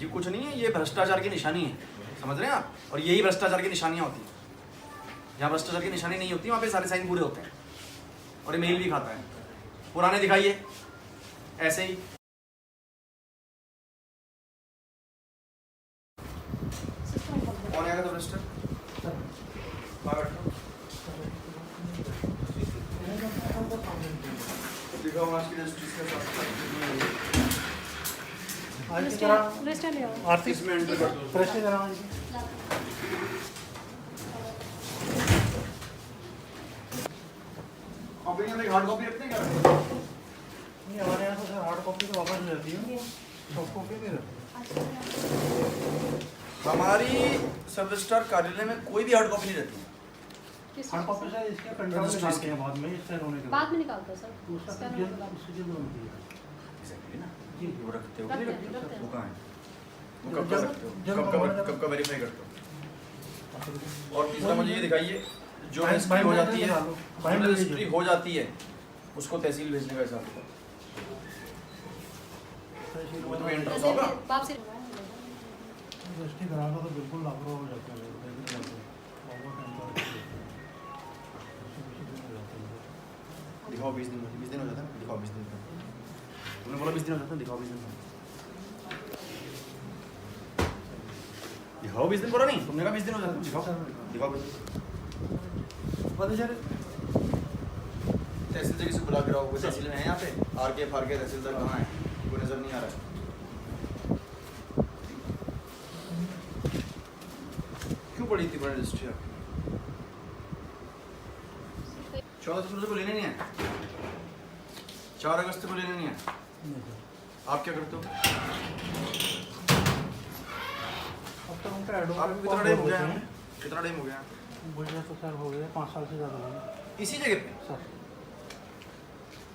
ये कुछ नहीं है, ये भ्रष्टाचार की निशानी है, समझ रहे हैं आप। और यही भ्रष्टाचार की निशानियाँ होती हैं। जहाँ भ्रष्टाचार की निशानी नहीं होती वहाँ पे सारे साइन पूरे होते हैं। और ये मेल भी खाता है। पुराने दिखाइए ऐसे ही। कौन आएगा तो भ्रष्ट दिखाओ आज की रजिस्ट्री के साथ आर्थिक में एंटर कर दो। कॉपी में हार्ड कॉपी रखते हैं क्या? नहीं, हमारे यहाँ तो सर हार्ड कॉपी तो वापस जाती है, सॉफ्ट कॉपी नहीं रहती। हमारी सब रजिस्ट्रार कार्यालय में कोई भी हार्ड कॉपी नहीं रहती है। हार्ड कॉपी सर इसके कंट्रोल में निकालते हैं बाद में, इससे होने के बाद में निकालते हैं सर। उसका सीजन होती है एग्जैक्टली ना जी। वो रखते हो रखते हैं। वो कहाँ है? वो कब का रखते हो? कब का वेरीफाई करते हो? और तीसरा मुझे ये दिखाइए, जो रजिस्ट्री हो जाती है, रजिस्ट्री हो जाती है उसको तहसील भेजने का हिसाब होगा। वो तो एंटर होगा। वापसी रजिस्ट्री कराना तो बिल्कुल लापरवाह हो जाता है। दिखाओ 20 दिन हो जाता है। दिखाओ 20 दिन। तुमने बोला 20 दिन हो जाता है, दिखाओ 20 दिन। दिखाओ 20 दिन बोला नहीं, तुमने कहा 20 दिन हो जाता है। दिखाओ 20 दिन। पता चले तहसील से किसी को बुला के रहो। तहसील में है यहाँ पे आर के तहसीलदार कहाँ है? कोई नजर नहीं आ रहा है। क्यों पड़ी थी बड़ी रजिस्ट्री आपकी? 14 फरवरी को लेने नहीं है, 4 अगस्त को लेने नहीं है। आप क्या करते हो? अब तो उनका एडवोकेट आपको कितना टाइम हो गया है? कितना टाइम हो गया? मुझे तो सर हो गया 5 साल से ज़्यादा हो गया इसी जगह पे सर।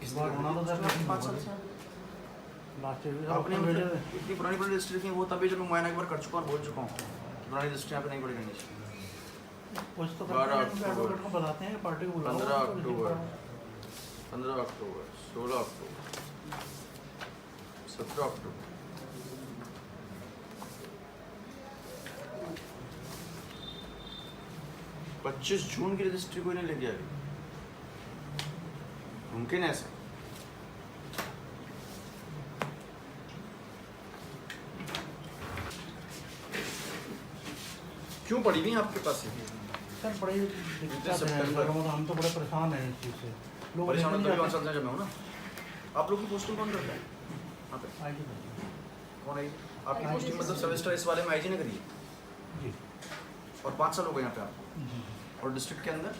इस बार होना तो सर 5 साल से लास्ट आपने मतलब इतनी पुरानी रजिस्ट्री थी वो तभी जब मैं मुआयना एक बार कर चुका और बोल चुका हूँ पुरानी रजिस्ट्री यहाँ पे नहीं पड़ी रहनी चाहिए। कुछ तो 12 एडवोकेट को बताते हैं पार्टी को बुलाओ। 15 अक्टूबर 16 अक्टूबर 17 अक्टूबर 25 जून की रजिस्ट्री कोई नहीं ले गया। मुमकिन है ऐसा? क्यों पड़ी नहीं आपके पास ये? सर बड़ी दिक्कत है, हम तो बड़े परेशान हैं इस चीज़ से। लोग परेशान लेने तो नहीं 5 साल से जब मैं हूँ ना। आप लोग की पोस्टिंग कौन करता है यहाँ पे? आते। कौन है? आपकी पोस्टिंग मतलब सब रजिस्टर इस वाले में आईजी ने करी है जी और 5 साल हो गए यहाँ पे आपको। जी। और डिस्ट्रिक्ट के अंदर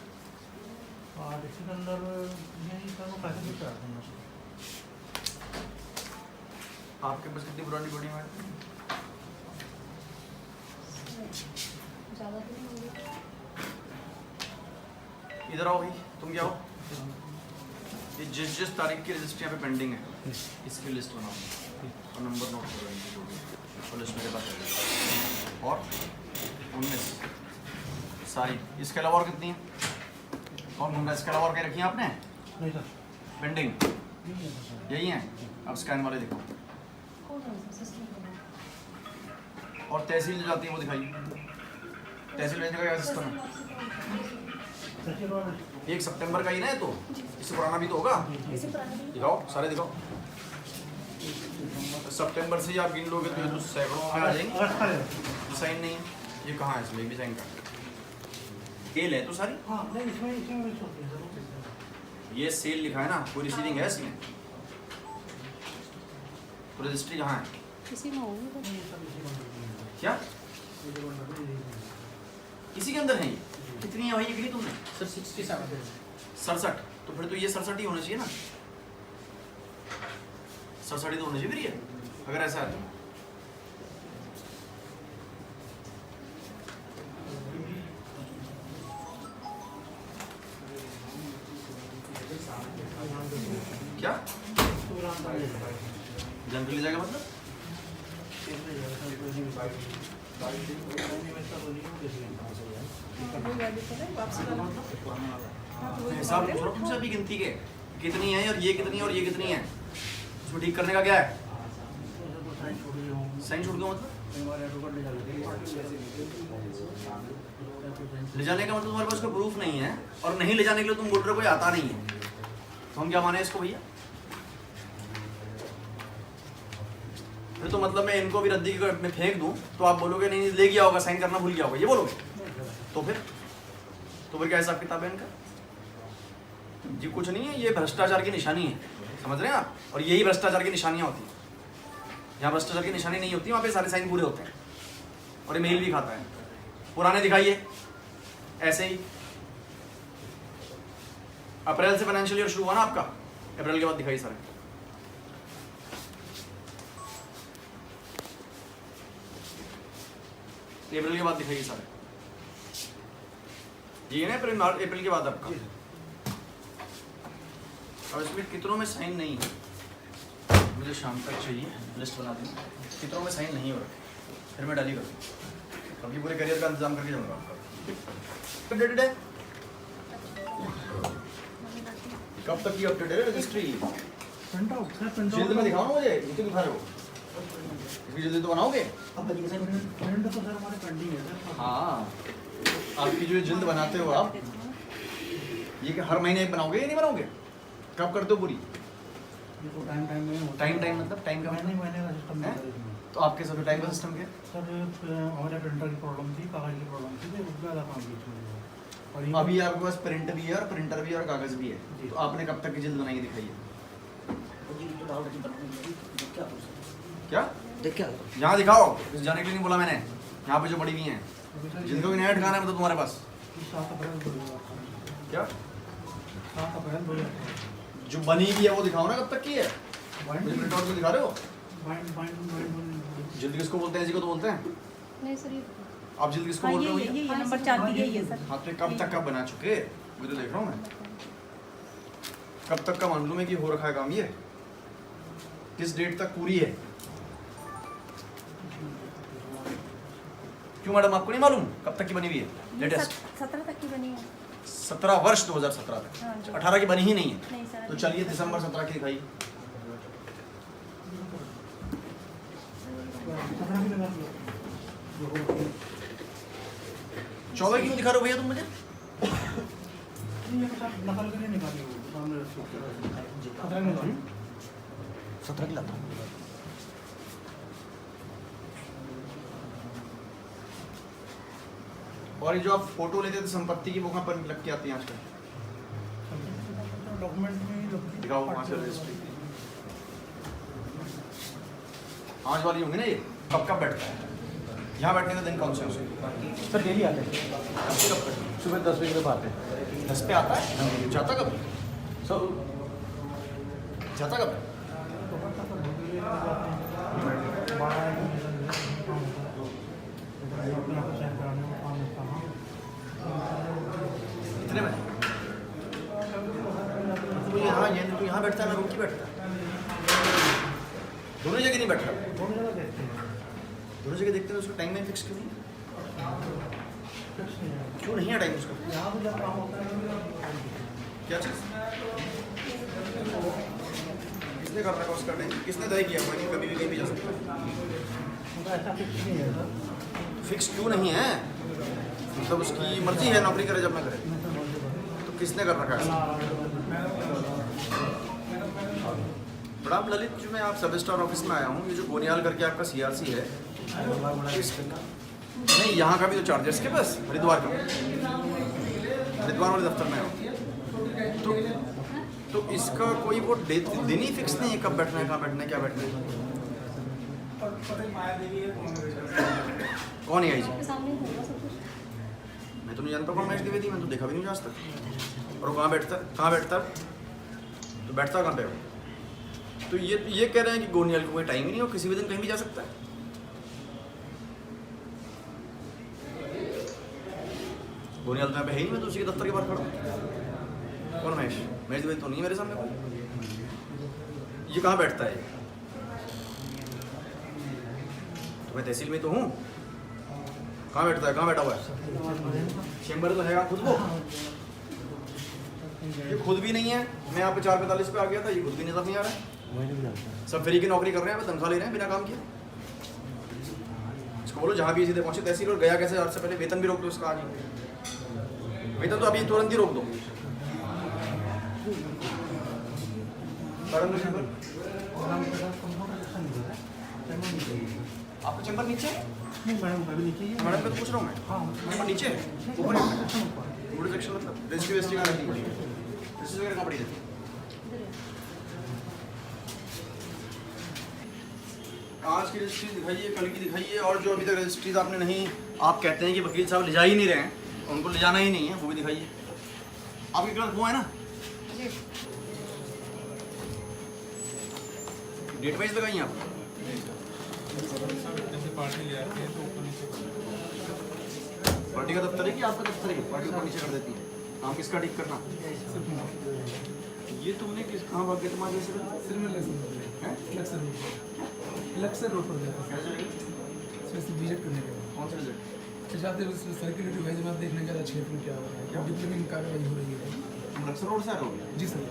डिस्ट्रिक्ट अंदर यही सर वो पैसे भी चाहते हैं। आपके पास कितनी पुरानी बॉडी है? ज़्यादा तो नहीं होगी। इधर आओ भाई, तुम क्या हो? ये जिस तारीख की रजिस्ट्री यहाँ पे पेंडिंग है इसकी लिस्ट बनाओ और नंबर नोट करो इनकी जो भी और लिस्ट मेरे पास है। और 19 सारी, इसके अलावा और कितनी है? और मुंगा इसके अलावा और क्या रखी है आपने नहीं सर पेंडिंग? नहीं है सर। यही है। अब स्कैन वाले दिखाओ। कौन सा सिस्टम बना? और तहसील जो जाती है वो दिखाइए। तहसील भेजने का क्या सिस्टम है? सचिव और 1 सितंबर का ही ना है, तो इससे पुराना भी तो होगा। इसे पुराने भी दिखाओ, सारे दिखाओ। सितंबर से ही आप गिन लोगे तो ये तो सैकड़ों में आ जाएंगे। अगस्त का है। साइन नहीं है, ये कहाँ है? इसमें भी साइन का सेल है तो सारी। हाँ नहीं इसमें मिक्स होती है सर। ये सेल लिखा है ना, कोई रिसीविंग है इसमें? तो रजिस्ट्री कहाँ है? इसी में होंगे तो। नहीं सर इसी को क्या इसी के अंदर है? ये कितनी है भाई ये गिनी तुमने? सर 67 67। तो फिर तो ये 67 ही होना चाहिए ना। 67 ही तो होना चाहिए फिर ये, अगर ऐसा है तो। क्या जनरली जाएगा मतलब? हिसाब पूछ रहा हूँ तुमसे अभी गिनती के कितनी है और ये कितनी है और ये कितनी है, उसमें ठीक करने का क्या है? साइन छूट गया मतलब कई बार ऑटो कार्ड ले जाते हैं ले जाने का मतलब तुम्हारे पास कोई प्रूफ नहीं है, और नहीं ले जाने के लिए तुम बोल रहे हो कोई आता नहीं है, तो हम क्या माने इसको भैया? फिर तो मतलब मैं इनको भी रद्दी में फेंक दूं तो आप बोलोगे नहीं ले गया होगा, साइन करना भूल गया होगा, ये बोलोगे? तो फिर क्या हिसाब किताब है इनका? जी कुछ नहीं है, ये भ्रष्टाचार की निशानी है, समझ रहे हैं आप? और यही भ्रष्टाचार की निशानियां होती हैं। जहाँ भ्रष्टाचार की निशानी नहीं होती वहाँ पे सारे साइन पूरे होते हैं, और ये मेल भी खाता है। पुराने दिखाइए ऐसे ही। अप्रैल से फाइनेंशियल ईयर शुरू हुआ ना आपका, अप्रैल के बाद दिखाइए सारे। अप्रैल के बाद दिखाइए सारे, ये है ना अप्रैल के बाद आपका। अब इसमें कितनों में साइन नहीं है, मुझे शाम तक चाहिए, लिस्ट बना दें कितनों में साइन नहीं हो रखे, फिर मैं डाली करूँ। अभी पूरे करियर का इंतजाम करके जाऊँगा आपका। अपडेटेड है? कब तक की अपडेटेड है registry? Print out sir, print जल्दी में दिखाओ ना मुझे, इतने दिखा रहे हो, इतनी जल्दी तो बनाओगे? प्रिंट तो सर हमारे पेंडिंग है सर। हाँ, आपकी जो जल्द बनाते हो आप, ये कि हर महीने बनाओगे या नहीं बनाओगे? कब करते हो पूरी? ये तो टाइम में होता है। टाइम मतलब टाइम का महीने महीने का सिस्टम है इसमें। तो आपके सब टाइम का सिस्टम क्या है? सर हमारे प्रिंटर की प्रॉब्लम थी, कागज की प्रॉब्लम थी, तो उसमें ज़्यादा काम बीच में हुआ। और ये अभी आपके पास प्रिंट भी है और प्रिंटर भी है और कागज भी है, जी। तो आपने कब तक की जल्द बनाई दिखाई है? क्या यहाँ दिखाओ, इस जाने के लिए नहीं बोला मैंने, यहाँ पे जो बड़ी हुई हैं जिनको भी नया ठिकाना है मतलब तुम्हारे पास। 7 अप्रैल 2018 क्या 7 अप्रैल 2018 जो बनी हुई है वो दिखाओ ना, कब तक की है? मुझे प्रिंट आउट दिखा रहे हो? जल्द किसको बोलते हैं? जी को तो बोलते हैं। नहीं सर, ये आप जल्द किसको हाँ, बोल रहे हो? ये नंबर 4 दिया ही है सर। हाँ तो कब तक का बना चुके, मुझे देख रहा हूँ मैं, कब तक का मालूम है कि हो रखा है काम, ये किस डेट तक पूरी है? क्यों मैडम, आपको नहीं मालूम कब तक की बनी हुई है? लेटेस्ट 17 तक की बनी है। 17 वर्ष 2017 तक, हाँ जी। 18 की बनी ही नहीं है। नहीं सर, तो चलिए दिसंबर 17 की दिखाई। 14 क्यों दिखा रहे हो भैया तुम मुझे? नकल के लिए निकाली वो सामने 17 की लाता। और ये जो आप फोटो लेते थे संपत्ति की, वो कहाँ पर लग के आती है आजकल? डॉक्यूमेंट में दिखाओ वहाँ से रजिस्ट्री। आज वाली होंगी ना ये, कब कब बैठता है? यहाँ बैठने का दिन कौन से हैं? सर डेली आते हैं, कब से कब तक? सुबह 10 बजे तक आते हैं। 10 पे आता है? जाता कब? सर जाता कब है? कितने बजे? तो यहाँ ये तो यहाँ बैठता है, मैं रूम की बैठता है, दोनों जगह नहीं बैठ रहा। दोनों जगह देखते हैं, दोनों जगह देखते हैं, उसका टाइम में फिक्स क्यों नहीं है? क्यों नहीं है टाइम उसका? यहाँ पे जब काम होता है क्या चीज़? किसने कर रखा उसका टाइम? किसने तय किया हुआ कि कभी भी कहीं भी जा सकता है? उनका ऐसा फिक्स नहीं है सर। फिक्स क्यों नहीं है? मतलब उसकी मर्जी है, नौकरी करे जब ना करे, तो किसने कर रखा है? प्रणाम ललित, जो मैं आप सब स्टार ऑफिस में आया हूँ, ये जो गोनियाल करके आपका सीआरसी है, नहीं यहाँ का भी तो चार्ज है इसके पास, हरिद्वार का, हरिद्वार वाले दफ्तर में आया तो इसका कोई वो दिन ही फिक्स नहीं है, कब बैठना है, कहाँ बैठना है, क्या बैठना है? कौन है आई जी? आपके सामने ही होगा सब कुछ। मैं तो नहीं जानता कौन मैच द्विवेदी, मैं तो देखा भी नहीं आज तक। और वो कहाँ बैठता तो बैठता कहाँ पे हो? तो ये कह रहे हैं कि गोनियाल को कोई टाइम ही नहीं हो, किसी भी दिन कहीं भी जा सकता है। गोनियाल तो यहाँ पे है ही, मैं तो उसी के दफ्तर के बाहर खड़ा हूँ। कौन महेश द्विवेदी तो नहीं मेरे सामने कोई। ये कहाँ बैठता है? तो मैं तहसील में तो हूँ, कहाँ बैठता है? कहाँ बैठा हुआ है? चेंबर तो है खुद को, ये खुद भी नहीं है। मैं यहाँ पे 4:45 पे आ गया था, ये खुद भी नजर नहीं आ रहा है। सब फ्री की नौकरी कर रहे हैं, तनख्वाह ले रहे हैं बिना काम किए। इसको बोलो जहाँ भी सीधे पहुँचे तहसील और गया कैसे, और से पहले वेतन भी रोक दो इसका आज ही। वेतन तो अभी तुरंत ही रोक दो। आपका चैम्बर नीचे है? नहीं मैडम अभी नीचे ही है। मैडम को पूछ रहा हूँ मैं। हाँ चैम्बर नीचे है? ऊपर है? पूरे सेक्शन मतलब रजिस्ट्री वेस्ट्री कहाँ रखनी पड़ी है? रजिस्ट्री वगैरह कहाँ पड़ी रहती है? आज की रजिस्ट्री दिखाइए, कल की दिखाइए, और जो अभी तक रजिस्ट्रीज आपने नहीं, आप कहते हैं कि वकील साहब ले जा ही नहीं रहे हैं, उनको ले जाना ही नहीं है, वो भी दिखाइए। आपके क्लर्क वो है ना? डेट वाइज लगाइए आप। पार्टी का दफ्तर है कि आपका दफ्तर है? पार्टी ऊपर नीचे कर देती है। काम किसका ठीक करना? ये तुमने किस कहाँ भाग गए तुम्हारे से? इलेक्शन रोड पर गया था कैसे लगी? विजिट करने गया कौन सा रिजल्ट? जाते सर्कुलेटरी वाइज में देखने गया था क्षेत्र में क्या हो रहा है, क्या डिप्लोमेंट कार्रवाई हो रही है। तुम लक्सर रोड से आ रहे हो? जी सर।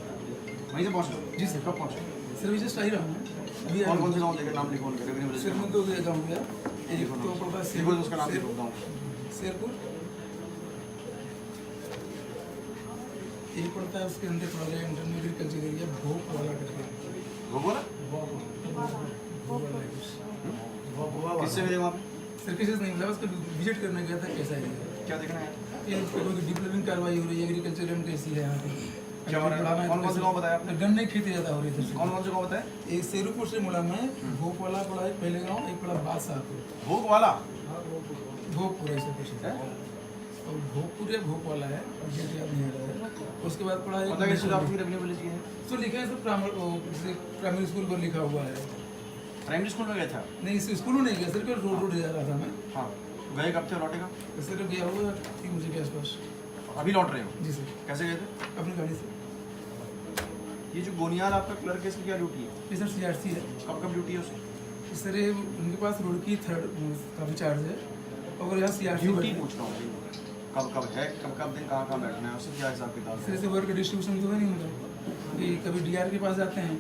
वहीं से पहुँच रहे हो? जी सर। कब पहुँचे? सर मैं जस्ट आ ही रहा हूँ अभी। कौन कौन से गाँव लेकर नाम लिखो उनके? सर मैं तो गाँव गया, एक तो पड़ता है लिखो उसका नाम लिखो गाँव। शेरपुर, एक पड़ता है उसके अंदर पड़ा गया इंटरनेट एग्रीकल्चर एरिया भोग वाला करके। भोगवाला? किससे मिले वहाँ पे? सर किसी से नहीं मिला, बस विजिट करने गया था कैसा एरिया। क्या देखना है? ये कोई डिप्लोमेंट कार्रवाई हो रही है, एग्रीकल्चर एंड कैसी है यहाँ पे। क्या हो रहा है? कौन कौन से गाँव बताया आपने? गन्ने की खेती ज़्यादा हो रही है सर। कौन कौन से गाँव बताया? एक शेरूपुर से मुला में भोगवाला पड़ा है पहले गाँव, एक पड़ा बादशाहपुर। भोगवाला? भोगपुर ऐसा कुछ है, और भोगपुर या भोगवाला है, मुझे याद नहीं आ रहा है। उसके बाद पड़ा है मतलब इससे आपकी रेवेन्यू पुलिस की है? तो लिखा है सर प्राइमरी स्कूल पर लिखा हुआ है। प्राइमरी स्कूल में गया था? नहीं इस स्कूल में नहीं गया सर, रोड रोड जा रहा था मैं। हाँ। गए कब थे और लौटेगा? सर गया हुआ 3 बजे के आसपास। अभी लौट रहे हो? जी सर। कैसे गए थे? अपनी गाड़ी से। ये जो गोनियाल आपका क्लर्क है, इसकी क्या ड्यूटी है? ये सर CRC है। कब कब ड्यूटी है उसकी? सर ये उनके पास रोड की 3rd काफ़ी चार्ज है, और यहाँ CRC ड्यूटी पूछ रहा हूँ कब कब है, कब कब दिन कहाँ कहाँ बैठना है, उससे क्या हिसाब किताब सर है? ऐसे वर्क डिस्ट्रीब्यूशन तो है नहीं मतलब कि कभी DR के पास जाते हैं,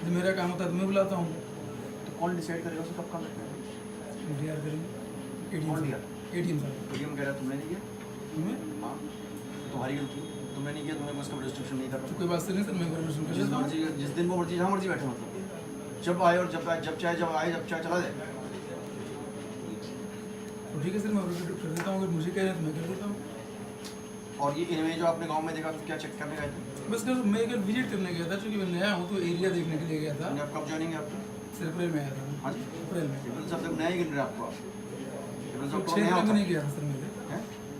जब मेरा काम होता है तो मैं बुलाता हूँ। तो कौन डिसाइड करेगा उसे कब कहाँ बैठना है? DR करेंगे कौन दिया? ATM साहब। ATM कह रहा है तुमने नहीं किया? तुम्हें हाँ, तुम्हारी गलती है, तुमने नहीं किया, तुम्हें उसका डिस्ट्रीब्यूशन नहीं तो करना। कोई बात नहीं सर, मैं परमिशन कर जिस लेता हूँ। मर्जी, जिस दिन वो मर्जी, जहाँ मर्जी बैठे, मतलब जब आए और जब चाहे चला जाए। तो ठीक है सर, मैं ऑर्डर कर देता हूँ, अगर मुझे कह रहे हैं तो मैं कर देता हूँ। और ये इनमें जो आपने गांव में देखा, क्या चेक करने गए थे? बस सर मैं कल विजिट करने गया था, क्योंकि मैं नया हूँ तो एरिया देखने के लिए गया था। आप कब ज्वाइनिंग है आपकी? सर अप्रैल में आया था। हाँ जी, अप्रैल में। ट्रिपल सब तक नया ही गिन रहे आपको आप। ट्रिपल सब तो क्षेत्र नया में होता नहीं गया था सर, मेरे है?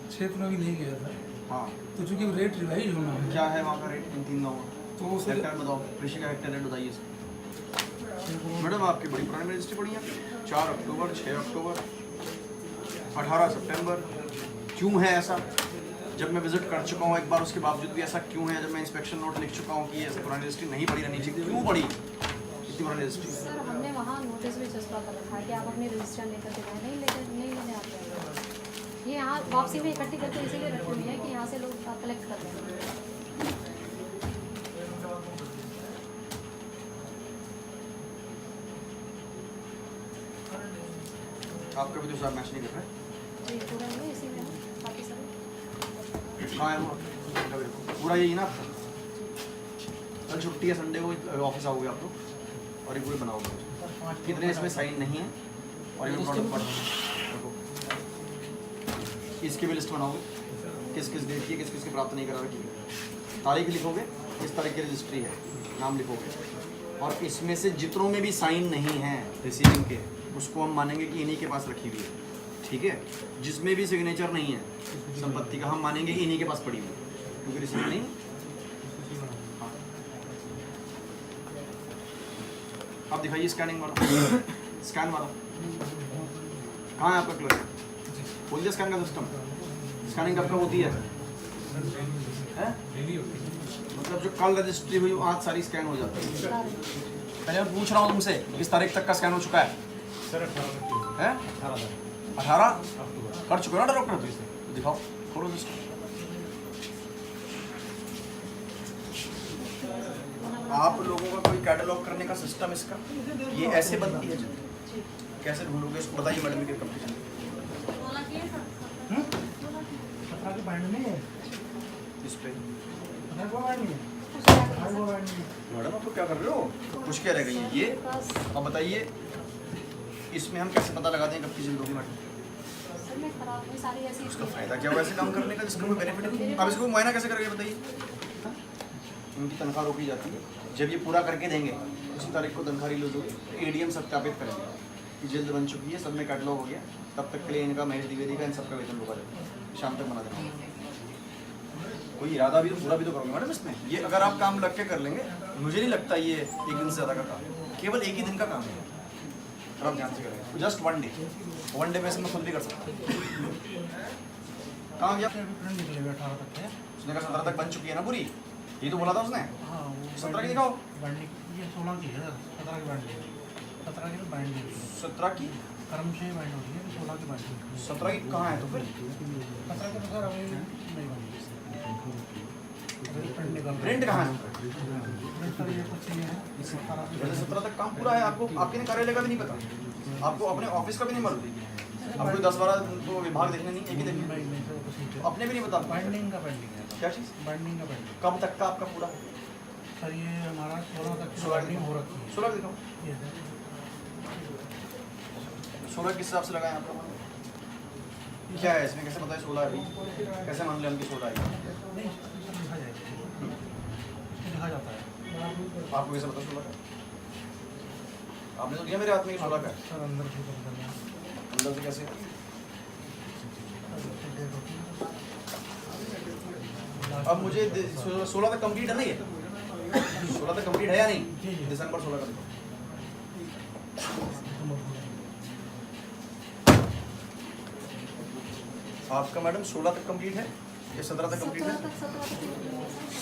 क्षेत्र में भी नहीं गया था, हाँ। तो चूँकि रेट रिवाइज होना है क्या है वहाँ का रेट इन 3 गाँव? तो सर हेक्टर बताओ, कृषि का हेक्टर रेट बताइए सर। मैडम आपकी बड़ी पुरानी रजिस्ट्री पड़ी है, 4 अक्टूबर, 6 अक्टूबर, 18 सितंबर। क्यों है ऐसा? जब मैं विजिट कर चुका हूँ एक बार, उसके बावजूद भी ऐसा क्यों है? जब मैं इंस्पेक्शन नोट लिख चुका हूँ कि ऐसे पुरानी रजिस्ट्री नहीं पड़ी रहनी चाहिए, क्यों पड़ी इतनी पुरानी रजिस्ट्री? सर हमने वहाँ नोटिस भी चस्पा कर रखा है कि आप अपने रजिस्टर लेकर के जाए, नहीं लेने आते हैं। ये यहाँ वापसी में इकट्ठी करके इसीलिए रखी हुई है कि यहाँ से लोग कलेक्ट कर रहे हैं। आपका भी तो साहब मैच नहीं कर रहा है? जी पूरा नहीं इसी में है, बाकी सब कहाँ है वो? पूरा यही ना आपका? कल छुट्टी है, संडे को ऑफिस आओगे आप लोग और ये पूरे बनाओगे। कितने इसमें साइन नहीं है और ये प्रोडक्ट पढ़ो, इसकी भी लिस्ट बनाओगे, किस किस डेट की, किस किस की प्राप्त नहीं करा रखी है, तारीख लिखोगे, किस तारीख की रजिस्ट्री है, नाम लिखोगे, और इसमें से जितनों में भी साइन नहीं है रिसीविंग के, उसको हम मानेंगे कि इन्हीं के पास रखी हुई है, ठीक है? जिसमें भी सिग्नेचर नहीं है संपत्ति का, हम मानेंगे कि इन्हीं के पास पड़ी हुई है, क्योंकि रिसीविंग नहीं। हाँ, अब दिखाइए स्कैनिंग वाला, स्कैन वाला कहाँ है आपका क्लर्क? खोल दिया स्कैन का सिस्टम? स्कैनिंग कब कब होती है? मतलब जो कल रजिस्ट्री हुई आज सारी स्कैन हो जाती है। पहले मैं पूछ रहा हूँ तुमसे, किस तारीख तक का स्कैन हो चुका है? सर 18 कर चुके हो ना डॉक्टर? तो दिखाओ, खोलो सिस्टम। आप लोगों का कोई कैटलॉग करने का सिस्टम इसका, ये ऐसे बनती है? कैसे ढूंढोगे इसको? बताइए मैडम, ये कंपटीशन 17 की बैंड नहीं है, इस पे 17 को बैंड नहीं है, 18 को बैंड नहीं है। मैडम आप लोग क्या कर रहे हो? कुछ क्या रह गई है ये? अब बताइए इसमें हम कैसे पता लगा दें कब की जिल्द होगी मैडम? सर मैं खराब में सारी ऐसी उसका फायदा क्या हुआ ऐसे काम करने का जिसका कोई बेनिफिट नहीं? अब इसको मुआयना कैसे करेंगे बताइए? हाँ? उनकी तनख्वाह रोकी जाती है, जब ये पूरा करके देंगे उसी तारीख को तनख्वाह रिलीज होगी, एडीएम सत्यापित करेंगे कि जिल्द बन चुकी है, सब में कैटलॉग हो गया, तब तक के लिए इनका महेश द्विवेदी का इन सबका वेतन रोका जाएगा, शाम तक बना देना। कोई इरादा भी तो पूरा भी तो करोगे मैडम इसमें। ये अगर आप काम लग के कर लेंगे, मुझे नहीं लगता ये एक दिन से ज़्यादा का काम है, केवल एक ही दिन का काम है। और आप ध्यान से करेंगे जस्ट 1 डे, 1 डे में से मैं खुद भी कर सकता हूँ। कहाँ गया? प्रिंट निकलेगा 18 तक है। उसने कहा 17 तक बन चुकी है ना पूरी, ये तो बोला था उसने। हाँ वो 17 की दिखाओ। बैंडिंग ये 16 की है, 17 की बैंड है, 17 की बैंड है, 17 की कर्म से बैंड होती है, 16 की बैंड है। 17 की कहाँ है तो फिर? 17 की तो सर अभी नहीं बनी, प्रिंट निकल प्रिंट कहाँ है? प्रिंट सर ये कुछ नहीं है, 17 की वैसे 17 तक काम पूरा है, आपको आपके कार्यालय का भी नहीं पता, आपको अपने ऑफिस का भी नहीं मालूम, आपको 10-12 तो विभाग देखने नहीं, एक ही देखने, नहीं सर कुछ नहीं है। अपने भी नहीं पता। बाइंडिंग का पेंडिंग है, क्या चीज़? बाइंडिंग का पेंडिंग। कब तक का आपका पूरा? सर ये हमारा 16 तक की 16 बाइंडिंग हो रखी है। 16 दिखाओ। ये सर 16 किस हिसाब से लगाएं आप लोग? क्या है इसमें, कैसे पता है 16 है? कैसे मान लें हम कि 16 है? नहीं लिखा जाएगा, लिखा जाता है आपको कैसे पता 16 का? आपने तो दिया मेरे हाथ में कि 16 का है। सर अंदर से कर देना। अंदर से कैसे? अब मुझे 16 तक कंप्लीट है ना ये? 16 तक कंप्लीट है या नहीं? दिसंबर 16 का दिखाओ। आपका मैडम 16 तक कंप्लीट है या 17 तक कंप्लीट है?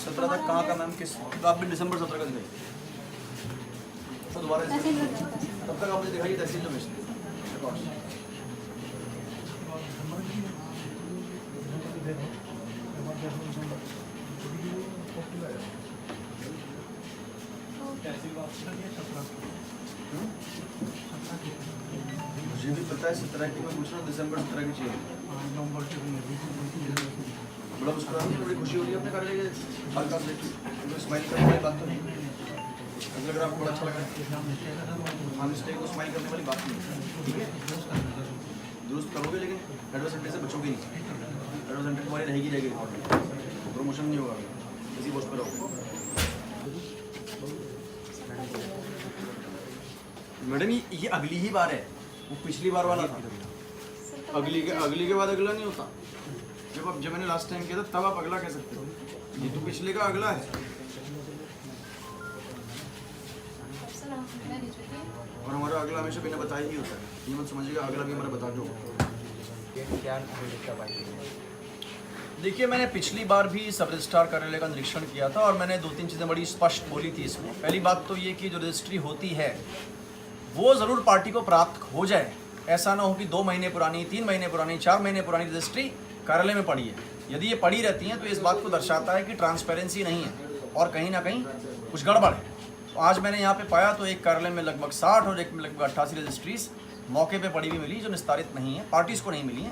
17 तक कहाँ का मैम? किस तो आप भी दिसंबर 17 का दिखाइए तो दोबारा तब तक आपने दिखाई तहसील में भेज मुझे भी पता है 17 की, मैं पूछ रहा हूँ दिसंबर 17 की चाहिए। बड़ा मुस्कुरा रही है, बड़ी खुशी हो रही है अपने कार्य के हल्का से, तो स्माइल करने वाली बात तो नहीं, मुझे लग रहा है आपको बड़ा अच्छा लग रहा है। हाँ मिस्टेक को स्माइल करने वाली बात नहीं है, ठीक है दुरुस्त करोगे, लेकिन एडवर्सेंटेज से बचोगे नहीं, एडवर्सेंटेज तुम्हारी रहेगी प्रमोशन नहीं होगा, इसी पोस्ट पर रहोगे। मैडम ये अगली ही बार है, वो पिछली बार वाला था, अगली के बाद अगला नहीं होता। जब मैंने लास्ट टाइम किया था तब आप अगला कह सकते हो, ये तो पिछले का अगला है। और हमारा अगला हमेशा बिना बताए ही होता है, ये मत समझिएगा अगला भी हमारा बता दो। देखिए मैंने पिछली बार भी सब रजिस्ट्रार कार्यालय का निरीक्षण किया था और मैंने 2-3 चीज़ें बड़ी स्पष्ट बोली थी इसमें। पहली बात तो ये कि जो रजिस्ट्री होती है वो ज़रूर पार्टी को प्राप्त हो जाए, ऐसा ना हो कि 2 महीने पुरानी, 3 महीने पुरानी, 4 महीने पुरानी रजिस्ट्री कार्यालय में पड़ी है। यदि ये पड़ी रहती हैं तो इस बात को दर्शाता है कि ट्रांसपेरेंसी नहीं है और कहीं ना कहीं कुछ गड़बड़ है। तो आज मैंने यहाँ पे पाया तो एक कार्यालय में लगभग 60 और एक में लगभग 88 रजिस्ट्रीज मौके पे पड़ी हुई मिली जो निस्तारित नहीं है, पार्टीज़ को नहीं मिली हैं।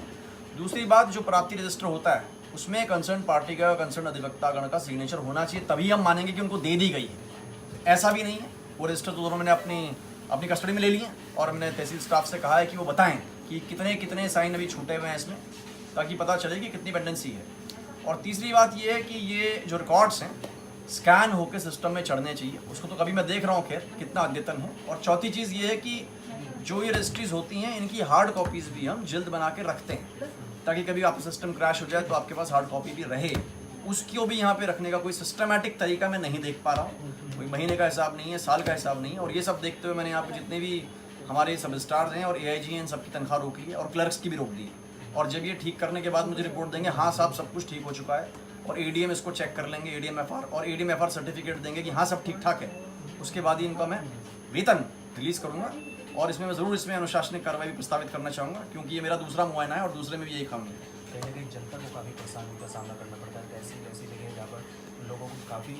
दूसरी बात, जो प्राप्ति रजिस्टर होता है उसमें कंसर्न पार्टी का, कंसर्न अधिवक्तागण का सिग्नेचर होना चाहिए, तभी हम मानेंगे कि उनको दे दी गई है। ऐसा भी नहीं है, वो रजिस्टर तो दोनों मैंने अपनी कस्टडी में ले लिए और हमने तहसील स्टाफ से कहा है कि वो बताएं कि कितने कितने साइन अभी छूटे हुए हैं इसमें, ताकि पता चले कि कितनी पेंडेंसी है। और तीसरी बात ये है कि ये जो रिकॉर्ड्स हैं स्कैन होकर सिस्टम में चढ़ने चाहिए, उसको तो कभी मैं देख रहा हूँ खैर कितना अद्यतन है। और चौथी चीज़ ये है कि जो ये रजिस्ट्रीज होती हैं इनकी हार्ड कॉपीज़ भी हम जल्द बना के रखते हैं, ताकि कभी आपका सिस्टम क्रैश हो जाए तो आपके पास हार्ड कॉपी भी रहे। उसको भी यहाँ पे रखने का कोई सिस्टमैटिक तरीका मैं नहीं देख पा रहा हूँ, कोई महीने का हिसाब नहीं है, साल का हिसाब नहीं है। और ये सब देखते हुए मैंने यहाँ पे जितने भी हमारे सब स्टार्स हैं और AIG हैं, इन सबकी तनख्वाह रोक ली है और क्लर्क्स की भी रोक दी है। और जब ये ठीक करने के बाद मुझे रिपोर्ट देंगे हाँ साहब सब कुछ ठीक हो चुका है, और ADM इसको चेक कर लेंगे, ADM-FR, और ADM-FR सर्टिफिकेट देंगे कि हाँ सब ठीक ठाक है, उसके बाद ही इनका मैं वेतन रिलीज़ करूँगा। और इसमें मैं ज़रूर इसमें अनुशासनिक कार्रवाई भी प्रस्तावित करना चाहूँगा, क्योंकि ये मेरा दूसरा मुआयना है और दूसरे में भी यही खामी है। कहीं ना कहीं जनता को काफ़ी परेशानी का सामना करना पड़ता है, ऐसी जगह जहाँ पर लोगों को काफ़ी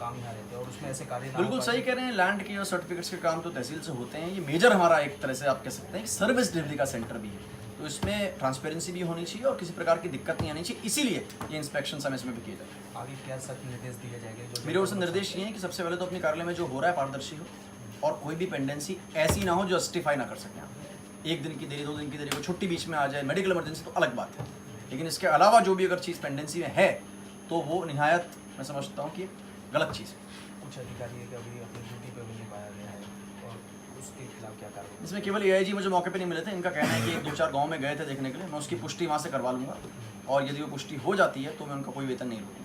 काम यहाँ रहते हैं और उसमें ऐसे कार्य बिल्कुल सही कह रहे हैं। लैंड के और सर्टिफिकेट्स के काम तो तहसील से होते हैं। ये मेजर हमारा एक तरह से आप कह सकते हैं कि सर्विस डिलीवरी का सेंटर भी है। तो इसमें ट्रांसपेरेंसी भी होनी चाहिए और किसी प्रकार की दिक्कत नहीं आनी चाहिए, इसीलिए ये इंस्पेक्शन समय समय पर किए जाए। आगे क्या सख्त निर्देश दिए जाएंगे? जो मेरे ओर से निर्देश ये है कि सबसे पहले तो अपने कार्यालय में जो हो रहा है पारदर्शी हो और कोई भी पेंडेंसी ऐसी ना हो जो जस्टिफाई ना कर सकें आप। 1 दिन की देरी, 2 दिन की देरी, कोई छुट्टी बीच में आ जाए, मेडिकल इमरजेंसी तो अलग बात है, लेकिन इसके अलावा जो भी अगर चीज़ पेंडेंसी में है तो वो निहायत मैं समझता हूँ कि गलत चीज़ है। कुछ अधिकारी है कि अभी अपनी ड्यूटी पे भी नहीं पाया गया है और उसके खिलाफ क्या कार्रवाई? इसमें केवल AIG मुझे मौके पे नहीं मिले थे, इनका कहना है कि 2-4 गांव में गए थे देखने के लिए, मैं उसकी पुष्टि वहाँ से करवा लूँगा और यदि वो पुष्टि हो जाती है तो मैं उनका कोई वेतन नहीं लूँगा।